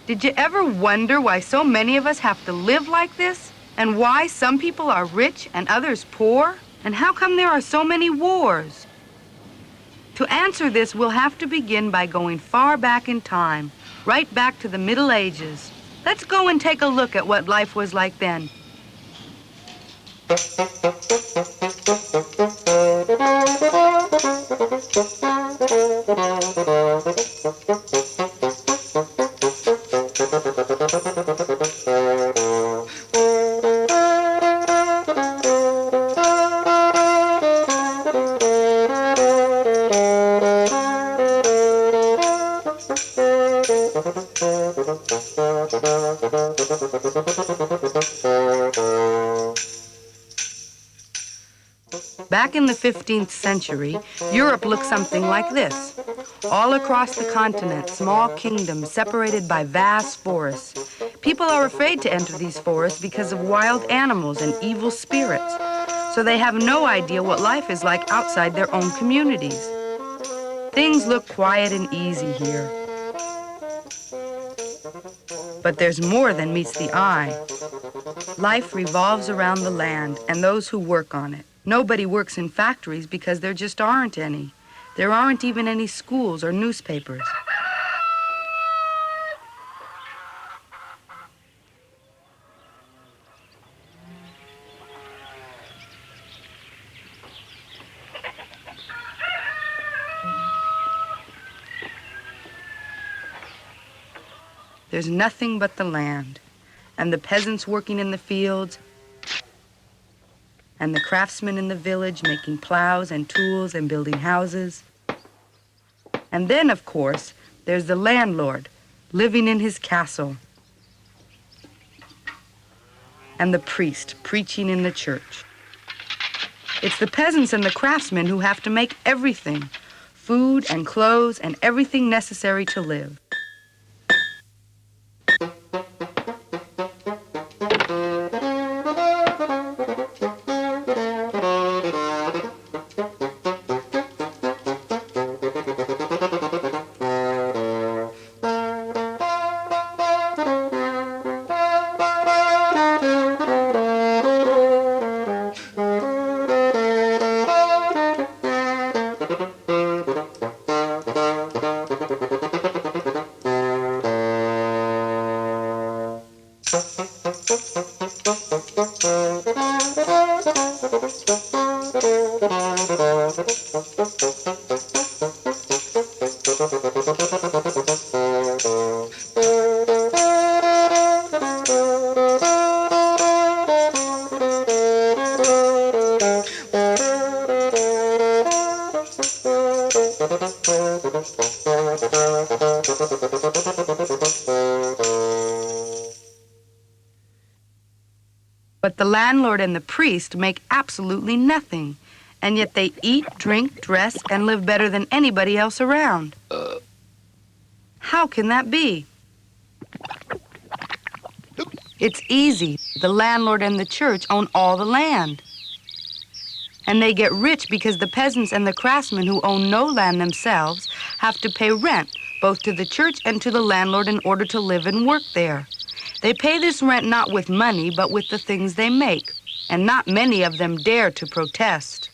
Did you ever wonder why so many of us have to live like this? And why some people are rich and others poor? And how come there are so many wars? To answer this, we'll have to begin by going far back in time, right back to the Middle Ages. Let's go and take a look at what life was like then. Back in the 15th century, Europe looked something like this. All across the continent, small kingdoms separated by vast forests. People are afraid to enter these forests because of wild animals and evil spirits, so they have no idea what life is like outside their own communities. Things look quiet and easy here. But there's more than meets the eye. Life revolves around the land and those who work on it. Nobody works in factories because there just aren't any. There aren't even any schools or newspapers. There's nothing but the land, and the peasants working in the fields, and the craftsmen in the village making plows and tools and building houses. And then, of course, there's the landlord living in his castle, and the priest preaching in the church. It's the peasants and the craftsmen who have to make everything, food and clothes and everything necessary to live. But the landlord and the priest make absolutely nothing, and yet they eat, drink, dress, and live better than anybody else around. How can that be? It's easy. The landlord and the church own all the land. And they get rich because the peasants and the craftsmen who own no land themselves have to pay rent both to the church and to the landlord in order to live and work there. They pay this rent not with money, but with the things they make, and not many of them dare to protest.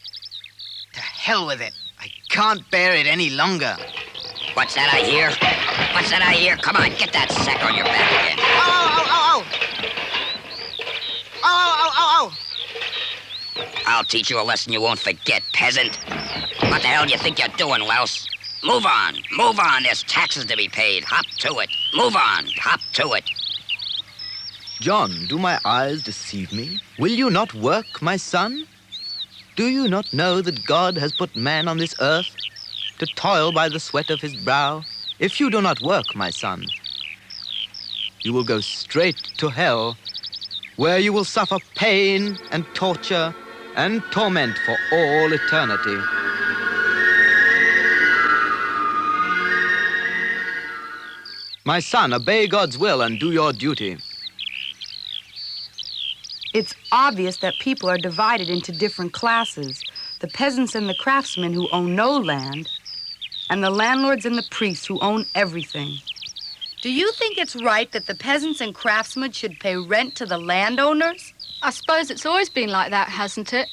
To hell with it. I can't bear it any longer. What's that I hear? What's that I hear? Come on, get that sack on your back again. Oh! Oh! I'll teach you a lesson you won't forget, peasant. What the hell do you think you're doing, louse? Move on, there's taxes to be paid. Hop to it. Move on, hop to it. John, do my eyes deceive me? Will you not work, my son? Do you not know that God has put man on this earth to toil by the sweat of his brow? If you do not work, my son, you will go straight to hell, where you will suffer pain and torture and torment for all eternity. My son, obey God's will and do your duty. It's obvious that people are divided into different classes. The peasants and the craftsmen who own no land, and the landlords and the priests who own everything. Do you think it's right that the peasants and craftsmen should pay rent to the landowners? I suppose it's always been like that, hasn't it?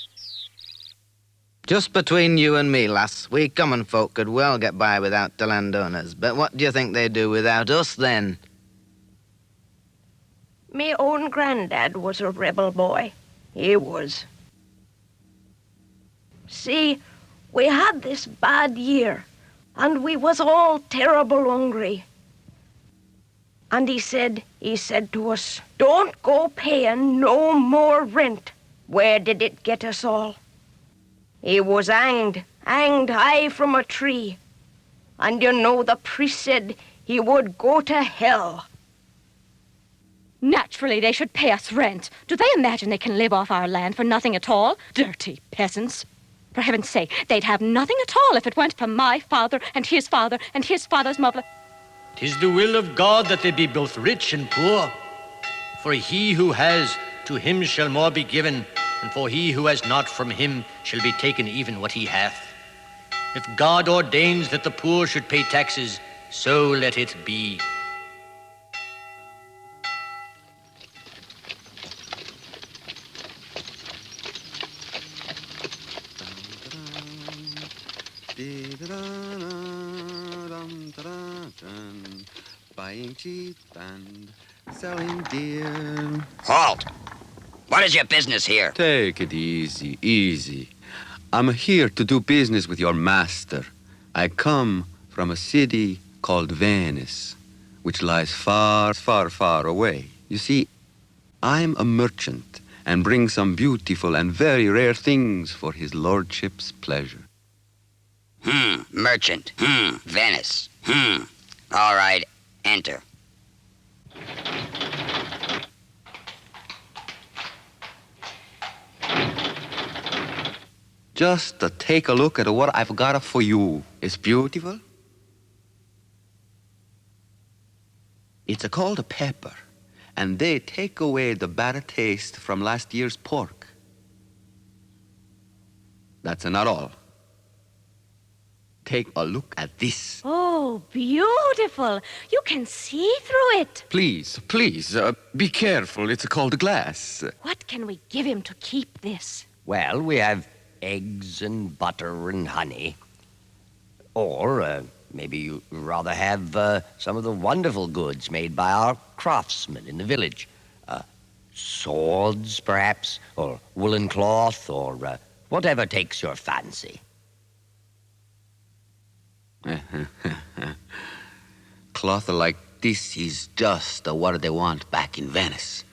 Just between you and me, lass, we common folk could well get by without the landowners. But what do you think they do without us, then? Me own granddad was a rebel boy. He was. See, we had this bad year, and we was all terrible hungry. And he said to us, don't go paying no more rent. Where did it get us all? He was hanged high from a tree. And you know the priest said he would go to hell. Naturally, they should pay us rent. Do they imagine they can live off our land for nothing at all? Dirty peasants. For heaven's sake, they'd have nothing at all if it weren't for my father and his father and his father's mother. 'Tis the will of God that they be both rich and poor. For he who has, to him shall more be given, and for he who has not, from him shall be taken even what he hath. If God ordains that the poor should pay taxes, so let it be. Buying cheap and selling dear. Halt! What is your business here? Take it easy, easy. I'm here to do business with your master. I come from a city called Venice, which lies far, far, far away. You see, I'm a merchant and bring some beautiful and very rare things for his lordship's pleasure. Merchant. Venice. All right, enter. Just take a look at what I've got for you. It's beautiful. It's called a pepper, and they take away the bad taste from last year's pork. That's not all. Take a look at this. Oh, beautiful. You can see through it. Please, be careful. It's called glass. What can we give him to keep this? Well, we have eggs and butter and honey. Or maybe you'd rather have some of the wonderful goods made by our craftsmen in the village. Swords, perhaps, or woolen cloth, or whatever takes your fancy. Cloth like this is just what they want back in Venice.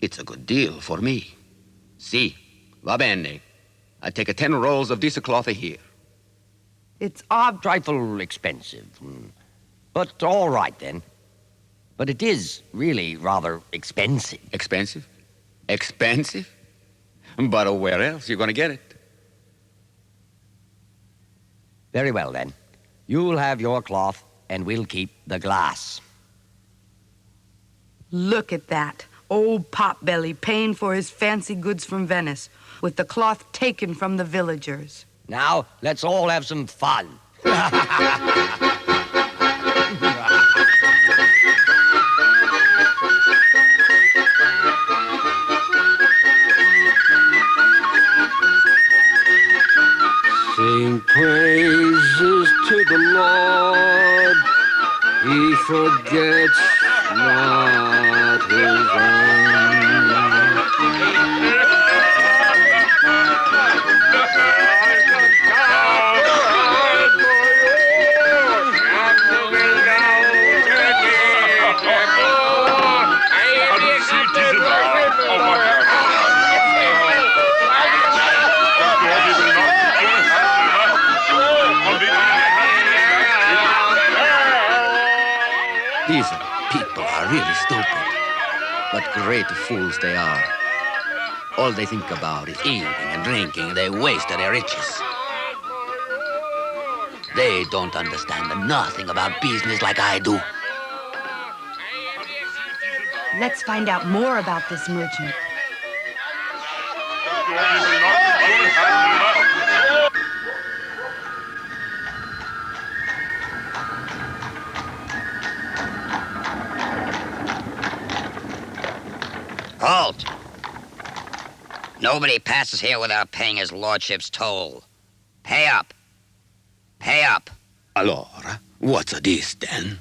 It's a good deal for me. See, va bene. I take 10 rolls of this cloth here. It's trifle expensive. But all right, then. But it is really rather expensive. Expensive? Expensive? But where else you gonna get it? Very well, then. You'll have your cloth, and we'll keep the glass. Look at that. Old Potbelly paying for his fancy goods from Venice, with the cloth taken from the villagers. Now, let's all have some fun. Sing praises to the Lord. He forgets not his own. These people are really stupid, but great fools they are. All they think about is eating and drinking, and they waste their riches. They don't understand nothing about business like I do. Let's find out more about this merchant. Halt! Nobody passes here without paying his lordship's toll. Pay up. Pay up. Allora, what's this then?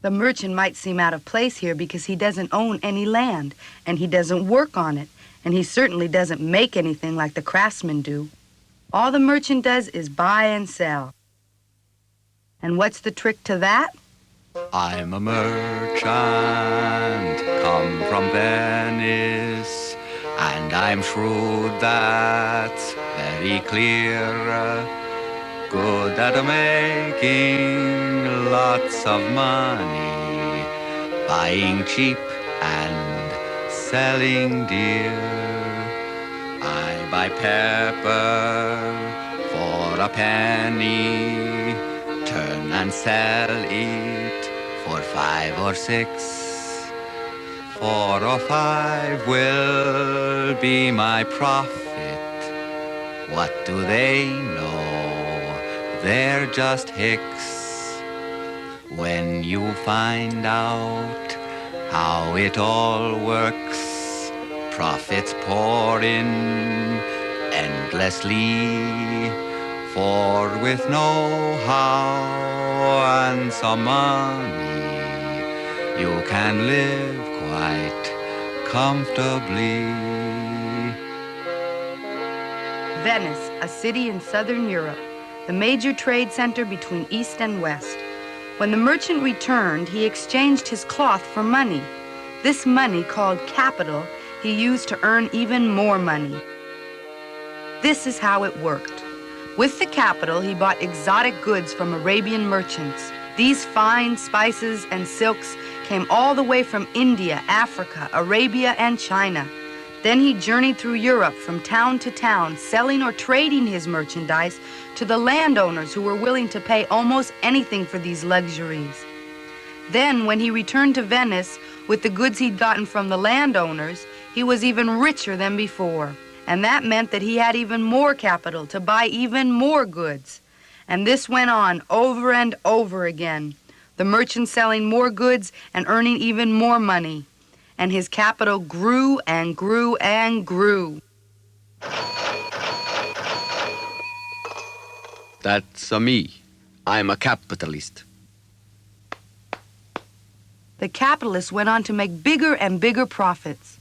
The merchant might seem out of place here because he doesn't own any land, and he doesn't work on it, and he certainly doesn't make anything like the craftsmen do. All the merchant does is buy and sell. And what's the trick to that? I'm a merchant, come from Venice, and I'm shrewd, that's very clear. Good at making lots of money, buying cheap and selling dear. I buy pepper for a penny, turn and sell it for 5 or 6. 4 or 5 will be my profit. What do they know? They're just hicks. When you find out how it all works, profits pour in endlessly. For with know-how and some money, you can live quite comfortably. Venice, a city in southern Europe, the major trade center between East and West. When the merchant returned, he exchanged his cloth for money. This money, called capital, he used to earn even more money. This is how it worked. With the capital, he bought exotic goods from Arabian merchants. These fine spices and silks came all the way from India, Africa, Arabia, and China. Then he journeyed through Europe from town to town, selling or trading his merchandise to the landowners who were willing to pay almost anything for these luxuries. Then, when he returned to Venice with the goods he'd gotten from the landowners, he was even richer than before. And that meant that he had even more capital to buy even more goods. And this went on over and over again, the merchant selling more goods and earning even more money. And his capital grew and grew and grew. That's me. I'm a capitalist. The capitalists went on to make bigger and bigger profits.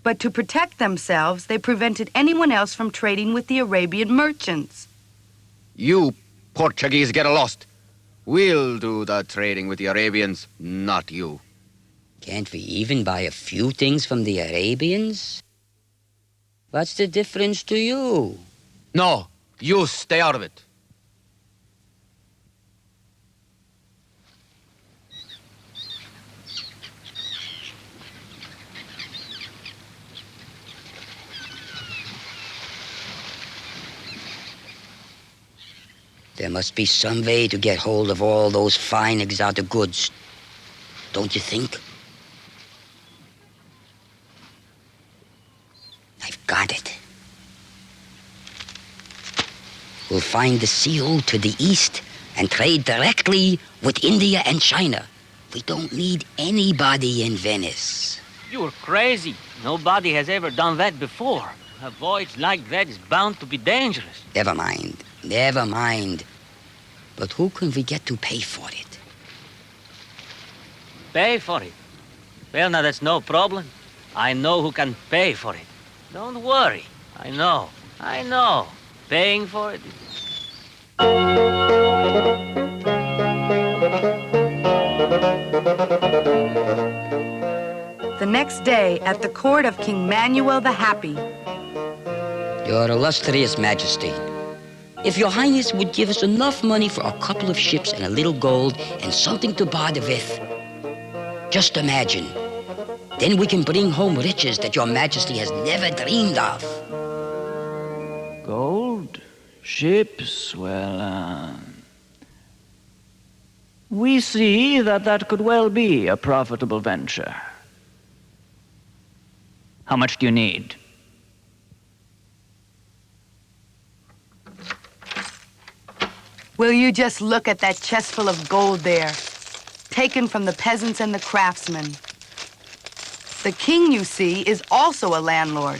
But to protect themselves, they prevented anyone else from trading with the Arabian merchants. You Portuguese get lost. We'll do the trading with the Arabians, not you. Can't we even buy a few things from the Arabians? What's the difference to you? No, you stay out of it. There must be some way to get hold of all those fine exotic goods. Don't you think? I've got it. We'll find the sea to the east and trade directly with India and China. We don't need anybody in Venice. You're crazy. Nobody has ever done that before. A voyage like that is bound to be dangerous. Never mind. Never mind. But who can we get to pay for it? Pay for it? Well, now that's no problem. I know who can pay for it. Don't worry. I know. Paying for it. The next day, at the court of King Manuel the Happy. Your illustrious majesty, if your highness would give us enough money for a couple of ships and a little gold and something to barter with, just imagine. Then we can bring home riches that your majesty has never dreamed of. Gold? Ships? Well, we see that could well be a profitable venture. How much do you need? Will you just look at that chest full of gold there, taken from the peasants and the craftsmen? The king, you see, is also a landlord.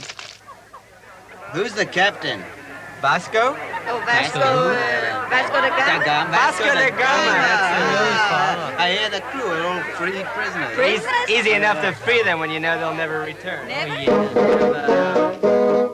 Who's the captain? Vasco? Oh, Vasco da Gama. Vasco da Gama. I hear the crew are all free prisoners. Easy enough to free them when you know they'll never return. Never?